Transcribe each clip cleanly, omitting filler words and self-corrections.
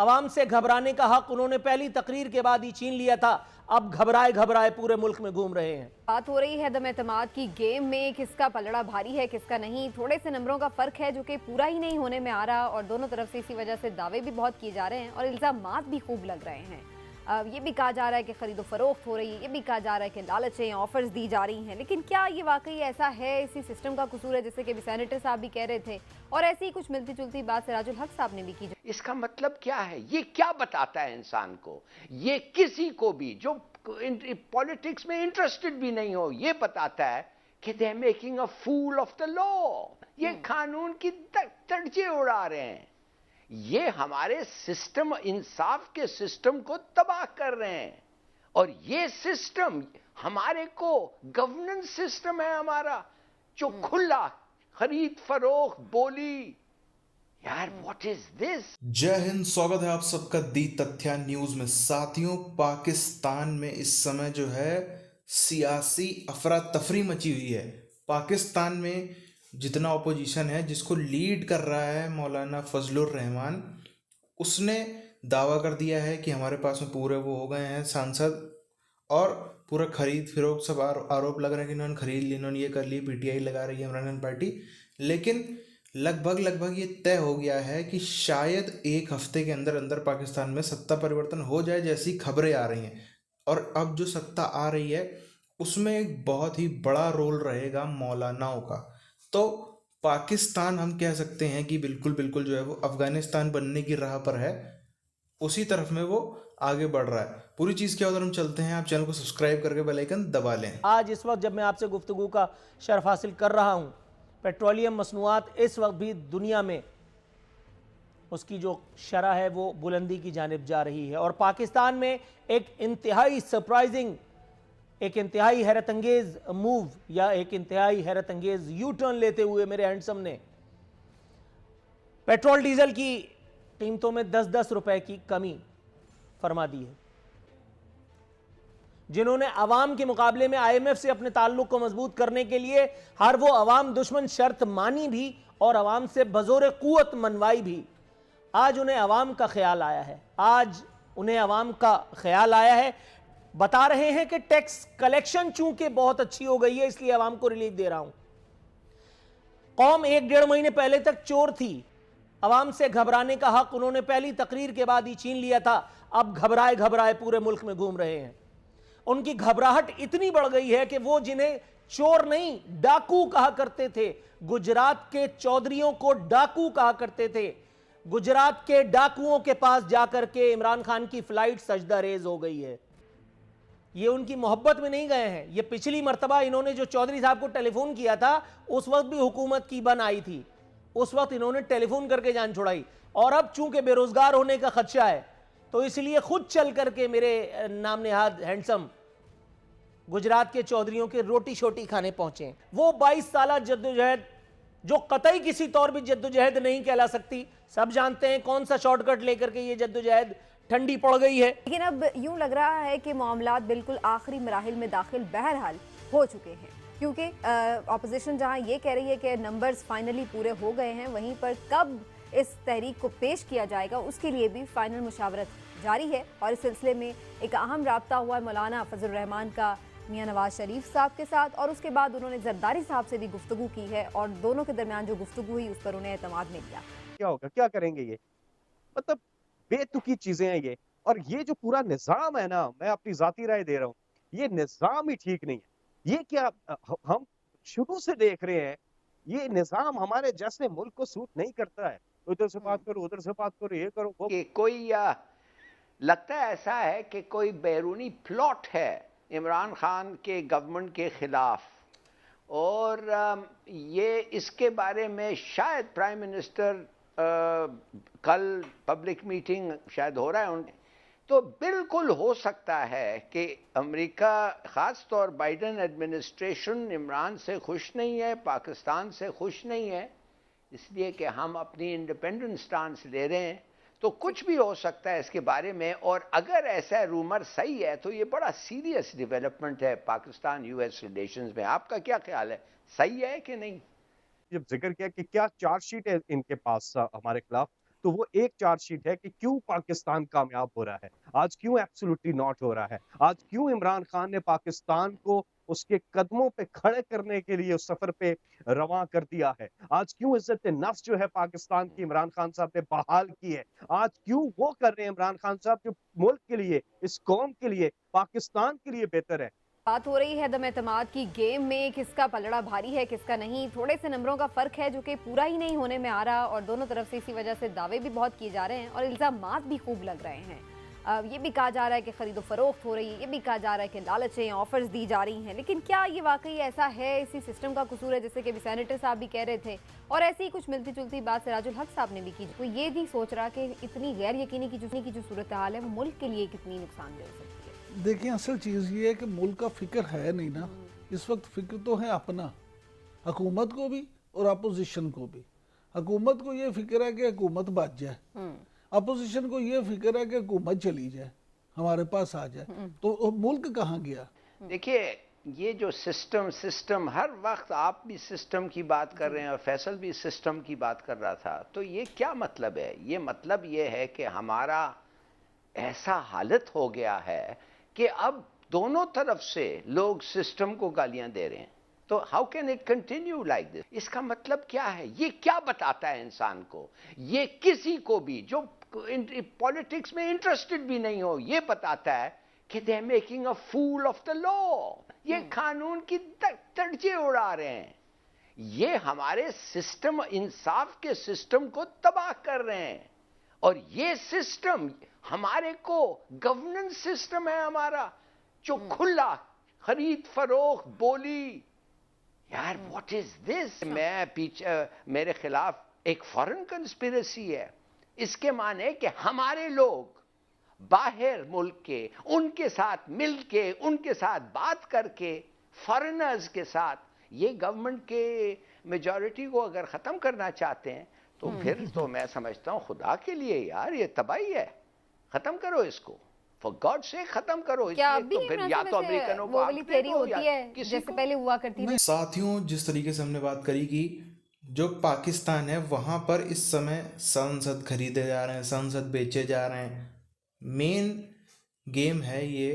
अवाम से घबराने का हक उन्होंने पहली तकरीर के बाद ही छीन लिया था। अब घबराए घबराए पूरे मुल्क में घूम रहे हैं। बात हो रही है दम एतमाद की गेम में किसका पलड़ा भारी है किसका नहीं। थोड़े से नंबरों का फर्क है जो कि पूरा ही नहीं होने में आ रहा और दोनों तरफ से इसी वजह से दावे भी बहुत किए जा रहे हैं और इल्जामात भी खूब लग रहे हैं। ये भी कहा जा रहा है कि खरीदो फरोख्त हो रही है, ये भी कहा जा रहा है कि लालचें ऑफर्स दी जा रही हैं। लेकिन क्या ये वाकई ऐसा है? इसी सिस्टम का कसूर है जैसे कि सेनेटर साहब भी कह रहे थे और ऐसी ही कुछ मिलती जुलती बात सिराजुल हक साहब ने भी की। इसका मतलब क्या है? ये क्या बताता है इंसान को? ये किसी को भी जो पॉलिटिक्स में इंटरेस्टेड भी नहीं हो, ये बताता है कि they are making a fool of the law. ये कानून की तर्जे उड़ा रहे हैं। ये हमारे सिस्टम, इंसाफ के सिस्टम को तबाह कर रहे हैं। और ये सिस्टम हमारे को गवर्नेंस सिस्टम है हमारा, जो खुला खरीद फरोख्त बोली। यार व्हाट इज दिस? जय हिंद, स्वागत है आप सबका दी तथ्या न्यूज में। साथियों, पाकिस्तान में इस समय जो है सियासी अफरा तफरी मची हुई है। पाकिस्तान में जितना ऑपोजिशन है, जिसको लीड कर रहा है मौलाना फजलुर रहमान, उसने दावा कर दिया है कि हमारे पास में पूरे वो हो गए हैं सांसद और पूरा खरीद फिरोख्त सब आरोप लग रहे हैं कि इन्होंने खरीद ली, इन्होंने ये कर ली, पीटीआई लगा रही है इमरान खान पार्टी। लेकिन लगभग ये तय हो गया है कि शायद एक हफ्ते के अंदर अंदर पाकिस्तान में सत्ता परिवर्तन हो जाए, जैसी खबरें आ रही हैं। और अब जो सत्ता आ रही है उसमें एक बहुत ही बड़ा रोल रहेगा मौलानाओं का। तो पाकिस्तान हम कह सकते हैं कि बिल्कुल जो है वो अफगानिस्तान बनने की राह पर है, उसी तरफ में वो आगे बढ़ रहा है। पूरी चीज़ क्या उधर हम चलते हैं। आप चैनल को सब्सक्राइब करके बेल आइकन दबा लें। आज इस वक्त जब मैं आपसे गुफ्तगू का शर्फ हासिल कर रहा हूं, पेट्रोलियम मसनूआत इस वक्त भी दुनिया में उसकी जो शरह है वो बुलंदी की जानिब जा रही है। और पाकिस्तान में एक इंतहाई सरप्राइजिंग, एक इंतहाई हैरत अंगेज मूव या एक इंतहाई हैरत अंगेज यू टर्न लेते हुए मेरे हैंडसम ने पेट्रोल डीजल की कीमतों में 10-10 रुपए की कमी फरमा दी है। जिन्होंने अवाम के मुकाबले में आईएमएफ से अपने ताल्लुक को मजबूत करने के लिए हर वो अवाम दुश्मन शर्त मानी भी और अवाम से बजोर कुवत मनवाई भी, आज उन्हें अवाम का ख्याल आया है। आज उन्हें अवाम का ख्याल आया है। बता रहे हैं कि टैक्स कलेक्शन चूंकि बहुत अच्छी हो गई है इसलिए अवाम को रिलीफ दे रहा हूं। कौम 1-1.5 महीने पहले तक चोर थी। अवाम से घबराने का हक उन्होंने पहली तकरीर के बाद ही छीन लिया था। अब घबराए घबराए पूरे मुल्क में घूम रहे हैं। उनकी घबराहट इतनी बढ़ गई है कि वो जिन्हें चोर नहीं डाकू कहा करते थे, गुजरात के चौधरियों को डाकू कहा करते थे, गुजरात के डाकुओं के पास जाकर के इमरान खान की फ्लाइट सजदा रेज हो गई है। ये उनकी मोहब्बत में नहीं गए हैं। ये पिछली मर्तबा इन्होंने जो चौधरी साहब को टेलीफोन किया था उस वक्त भी हुकूमत की बन आई थी, उस वक्त इन्होंने टेलीफोन करके जान छुड़ाई। और अब चूंकि बेरोजगार होने का खदशा है तो इसलिए खुद चल करके मेरे नाम नेहाद हैंडसम गुजरात के चौधरियों के रोटी शोटी खाने पहुंचे। वो 22 साल जद्दोजहद जो कतई किसी तौर भी जद्दोजहद नहीं कहला सकती, सब जानते हैं कौन सा शॉर्टकट लेकर के ये जद्दोजहद ठंडी पड़ गई है। लेकिन अब यूं लग रहा है कि मामलात बिल्कुल आखिरी मराहिल में दाखिल बहरहाल हो चुके हैं, क्योंकि अपोजिशन जहां ये कह रही है कि नंबर्स फाइनली पूरे हो गए हैं, वहीं पर कब इस तहरीक को पेश किया जाएगा उसके लिए भी फाइनल मुशावरत जारी है। और इस सिलसिले में एक अहम राब्ता हुआ है मौलाना फजलुर रहमान का मियां नवाज शरीफ साहब के साथ, और उसके बाद उन्होंने जरदारी साहब से भी गुफ्तगू की है और दोनों के दरमियान जो गुफ्तगू हुई उस पर उन्हें एतमाद मिल गया। क्या होगा, क्या करेंगे ये, मतलब बेतुकी चीजें हैं ये। और ये जो पूरा निजाम है ना, मैं अपनी जाती राय दे रहा हूँ, ये निजाम ही ठीक नहीं है। ये क्या हम शुरू से देख रहे हैं, ये निजाम हमारे जैसे मुल्क को सूट नहीं करता है। उधर से बात करो, उधर से बात करो, ये करो वो। कि कोई लगता है ऐसा है कि कोई बैरूनी प्लॉट है इमरान खान के गवर्नमेंट के खिलाफ, और ये इसके बारे में शायद प्राइम मिनिस्टर कल पब्लिक मीटिंग शायद हो रहा है उनके, तो बिल्कुल हो सकता है कि अमेरिका, ख़ास तौर बाइडेन एडमिनिस्ट्रेशन इमरान से खुश नहीं है, पाकिस्तान से खुश नहीं है, इसलिए कि हम अपनी इंडिपेंडेंट स्टांस ले रहे हैं। तो कुछ भी हो सकता है इसके बारे में। और अगर ऐसा रूमर सही है तो ये बड़ा सीरियस डेवलपमेंट है पाकिस्तान यूएस रिलेशंस में। आपका क्या ख्याल है, सही है कि नहीं? जब जिक्र किया कि क्या चार्जशीट है इनके पास हमारे खिलाफ, तो वो एक चार्जशीट है कि क्यों पाकिस्तान कामयाब हो रहा है, आज क्यों एब्सोल्युटली नॉट हो रहा है, आज क्यों इमरान खान ने पाकिस्तान को उसके कदमों पे खड़े करने के लिए उस सफर पे रवां कर दिया है, आज क्यों इज्जत नफ्स जो है पाकिस्तान की इमरान खान साहब ने बहाल की है, आज क्यों वो कर रहे हैं इमरान खान साहब जो मुल्क के लिए, इस कौम के लिए, पाकिस्तान के लिए बेहतर है। बात हो रही है दम एतमाद की गेम में किसका पलड़ा भारी है किसका नहीं, थोड़े से नंबरों का फर्क है जो कि पूरा ही नहीं होने में आ रहा और दोनों तरफ से इसी वजह से दावे भी बहुत किए जा रहे हैं और इल्जामात भी खूब लग रहे हैं। ये भी कहा जा रहा है कि खरीदो फरोख्त हो रही है, ये भी कहा जा रहा है कि लालचें ऑफर्स दी जा रही हैं, लेकिन क्या ये वाकई ऐसा है, इसी सिस्टम का कसूर है जैसे कि सेनेटर साहब भी कह रहे थे और ऐसी ही कुछ मिलती जुलती बात सिराजुल हक साहब ने भी की। कोई ये नहीं सोच रहा कि इतनी गैर यकीनी की जो सूरत हाल है वो मुल्क के लिए कितनी नुकसानदेह हो सकती है। देखिए असल चीज़ ये है कि मुल्क का फिक्र है नहीं ना, इस वक्त फिक्र तो है अपना, हुकूमत को भी और अपोजिशन को भी। हुकूमत को ये फिक्र है कि हुकूमत बच जाए, अपोजिशन को ये फिक्र है कि हुकूमत चली जाए, हमारे पास आ जाए, तो मुल्क कहाँ गया। देखिए ये जो सिस्टम हर वक्त आप भी सिस्टम की बात कर रहे हैं और फैसल भी सिस्टम की बात कर रहा था, तो ये क्या मतलब है? ये मतलब ये है कि हमारा ऐसा हालत हो गया है कि अब दोनों तरफ से लोग सिस्टम को गालियां दे रहे हैं। तो how can it continue like this? इसका मतलब क्या है? ये क्या बताता है इंसान को? ये किसी को भी जो पॉलिटिक्स में इंटरेस्टेड भी नहीं हो, ये बताता है कि they are making a fool of the law. ये कानून की तर्जे उड़ा रहे हैं, ये हमारे सिस्टम, इंसाफ के सिस्टम को तबाह कर रहे हैं। और ये सिस्टम हमारे को गवर्नेंस सिस्टम है हमारा, जो खुला खरीद फरोख्त बोली, यार व्हाट इज दिस? मैं पीछे मेरे खिलाफ एक फॉरेन कंस्पिरेसी है, इसके माने कि हमारे लोग बाहर मुल्क के उनके साथ मिलके, उनके साथ बात करके, फॉरेनर्स के साथ ये गवर्नमेंट के मेजॉरिटी को अगर खत्म करना चाहते हैं तो फिर तो मैं समझता हूं खुदा के लिए यार ये तबाही है, खत्म करो इसको, फॉर गॉड से खत्म करो। क्या तो फिर या तो अमेरिकनों को वो वाली थ्योरी होती है जैसे पहले हुआ करती थी। साथियों जिस तरीके से हमने बात करी कि जो पाकिस्तान है वहाँ पर इस समय संसद खरीदे जा रहे हैं, संसद बेचे जा रहे हैं, मेन गेम है ये।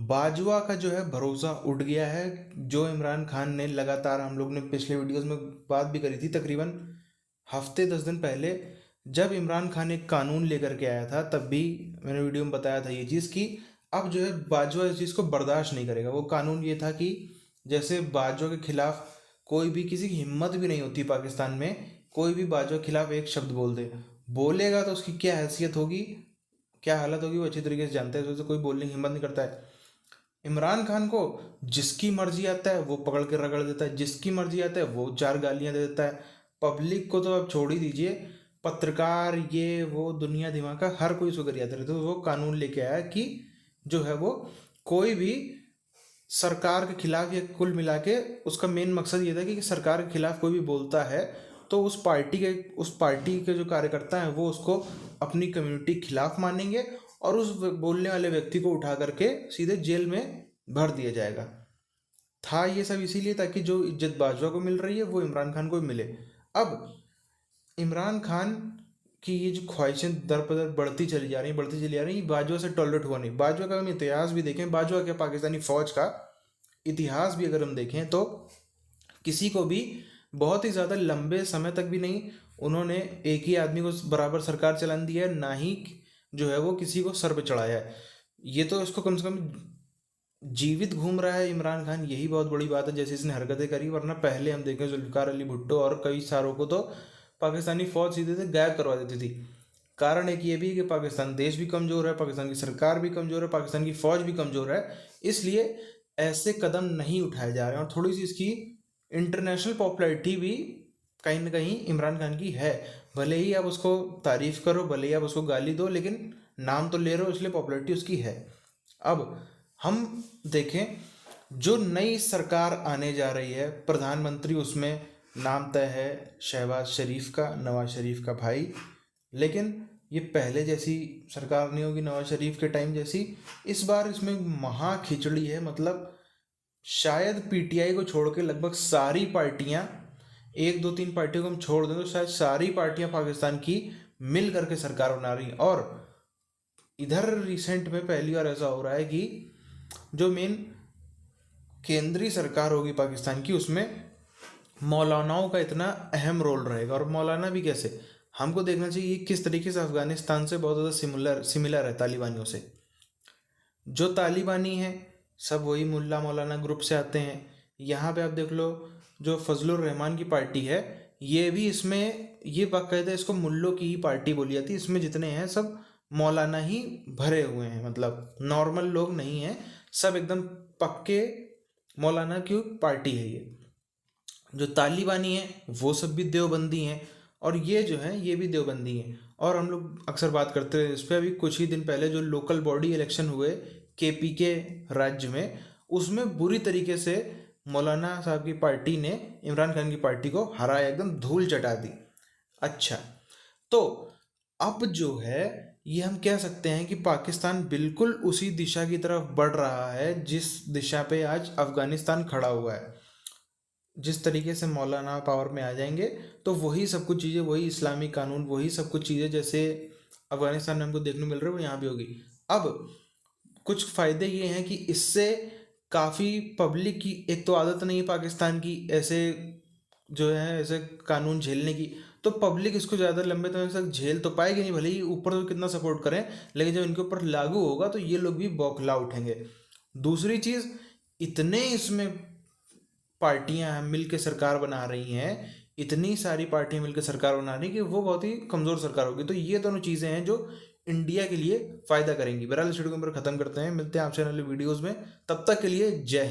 बाजवा का जो है भरोसा उठ गया है, जो इमरान खान ने लगातार, हम लोग ने पिछले वीडियोस में बात भी करी थी, तकरीबन हफ्ते 10 दिन पहले जब इमरान खान एक कानून लेकर के आया था, तब भी मैंने वीडियो में बताया था ये चीज़ कि अब जो है बाजवा इस चीज़ को बर्दाश्त नहीं करेगा। वो कानून ये था कि जैसे बाजवा के खिलाफ कोई भी, किसी की हिम्मत भी नहीं होती पाकिस्तान में, कोई भी बाजवा के खिलाफ एक शब्द बोलेगा तो उसकी क्या हैसियत होगी, क्या हालत होगी, वो अच्छी तरीके से जानते हैं, तो कोई बोलने की हिम्मत नहीं करता है। इमरान खान को जिसकी मर्जी आता है वो पकड़ के रगड़ देता है, जिसकी मर्जी आता है वो 4 गालियां दे देता है। पब्लिक को तो अब छोड़ ही दीजिए, पत्रकार ये वो दुनिया दिमाग का हर कोई उसको गरियाते रहते। तो वो कानून लेके आया कि जो है वो कोई भी सरकार के खिलाफ, या कुल मिला के उसका मेन मकसद ये था कि सरकार के खिलाफ कोई भी बोलता है तो उस पार्टी के जो कार्यकर्ता हैं वो उसको अपनी कम्युनिटी के खिलाफ मानेंगे और उस बोलने वाले व्यक्ति को उठा करके सीधे जेल में भर दिया जाएगा। था ये सब इसीलिए ताकि जो इज्जत बाजवा को मिल रही है वो इमरान खान को भी मिले। अब इमरान खान की ये जो ख्वाहिशें दर पर दर बढ़ती चली जा रही, बाजवा से टॉलरेट हुआ नहीं। बाजवा का हम इतिहास भी देखें, बाजवा के पाकिस्तानी फ़ौज का इतिहास भी अगर हम देखें तो किसी को भी बहुत ही ज़्यादा लंबे समय तक भी नहीं उन्होंने एक ही आदमी को बराबर सरकार चलाने दिया है, ना ही जो है वो किसी को सर पे चढ़ाया है। ये तो इसको कम से कम जीवित घूम रहा है इमरान खान, यही बहुत बड़ी बात है जैसे इसने हरकतें करी। वरना पहले हम देखें जुल्फ़िकार अली भुट्टो और कई सारों को तो पाकिस्तानी फ़ौज सीधे से गायब करवा देती थी। कारण एक ये भी है कि पाकिस्तान देश भी कमज़ोर है, पाकिस्तान की सरकार भी कमज़ोर है, पाकिस्तान की फ़ौज भी कमज़ोर है, इसलिए ऐसे कदम नहीं उठाए जा रहे हैं। और थोड़ी सी इसकी इंटरनेशनल पॉपुलैरिटी भी कहीं ना कहीं इमरान खान की है। भले ही आप उसको तारीफ़ करो, भले ही आप उसको गाली दो, लेकिन नाम तो ले रहे हो, इसलिए पॉपुलैरिटी उसकी है। अब हम देखें जो नई सरकार आने जा रही है, प्रधानमंत्री उसमें नाम तय है शहबाज शरीफ का, नवाज शरीफ का भाई, लेकिन ये पहले जैसी सरकार नहीं होगी नवाज शरीफ के टाइम जैसी। इस बार इसमें महा खिचड़ी है, मतलब शायद पीटीआई को छोड़ के लगभग सारी पार्टियां, 1 2 3 पार्टियों को हम छोड़ दें तो शायद सारी पार्टियां पाकिस्तान की मिल करके सरकार बना रही हैं। और इधर रिसेंट में पहली बार ऐसा हो रहा है कि जो मेन केंद्रीय सरकार होगी पाकिस्तान की, उसमें मौलानाओं का इतना अहम रोल रहेगा। और मौलाना भी कैसे, हमको देखना चाहिए किस तरीके से अफगानिस्तान से बहुत ज़्यादा सिमिलर है तालिबानियों से। जो तालिबानी हैं सब वही मुल्ला मौलाना ग्रुप से आते हैं। यहाँ पे आप देख लो जो फजलुर रहमान की पार्टी है, ये भी इसमें, ये बाकायदा इसको मुल्लों की ही पार्टी बोली जाती है। इसमें जितने हैं सब मौलाना ही भरे हुए हैं, मतलब नॉर्मल लोग नहीं हैं, सब एकदम पक्के मौलाना की पार्टी है ये। जो तालिबानी है वो सब भी देवबंदी हैं, और ये जो है ये भी देवबंदी हैं। और हम लोग अक्सर बात करते हैं इस पर, अभी कुछ ही दिन पहले जो लोकल बॉडी इलेक्शन हुए केपी के राज्य में, उसमें बुरी तरीके से मौलाना साहब की पार्टी ने इमरान खान की पार्टी को हराया, एकदम धूल चटा दी। अच्छा, तो अब जो है ये हम कह सकते हैं कि पाकिस्तान बिल्कुल उसी दिशा की तरफ बढ़ रहा है जिस दिशा पे आज अफगानिस्तान खड़ा हुआ है। जिस तरीके से मौलाना पावर में आ जाएंगे तो वही सब कुछ चीज़ें, वही इस्लामी कानून, वही सब कुछ चीज़ें जैसे अफगानिस्तान में हमको देखने को मिल रही है वो यहाँ भी होगी। अब कुछ फ़ायदे ये हैं कि इससे काफ़ी पब्लिक की एक तो आदत नहीं है पाकिस्तान की ऐसे जो है ऐसे कानून झेलने की, तो पब्लिक इसको ज़्यादा लंबे समय तक झेल तो पाएगी नहीं, भले ही ऊपर तो कितना सपोर्ट करें, लेकिन जब इनके ऊपर लागू होगा तो ये लोग भी बौखला उठेंगे। दूसरी चीज़, इतने इसमें पार्टियां मिल के सरकार बना रही हैं, इतनी सारी पार्टियां मिलकर सरकार बना रही हैं कि वो बहुत ही कमज़ोर सरकार होगी। तो ये दोनों चीज़ें हैं जो इंडिया के लिए फ़ायदा करेंगी। बहरहाल इस वीडियो को खत्म करते हैं, मिलते हैं आपसे अगले वीडियोज़ में, तब तक के लिए जय हिंद।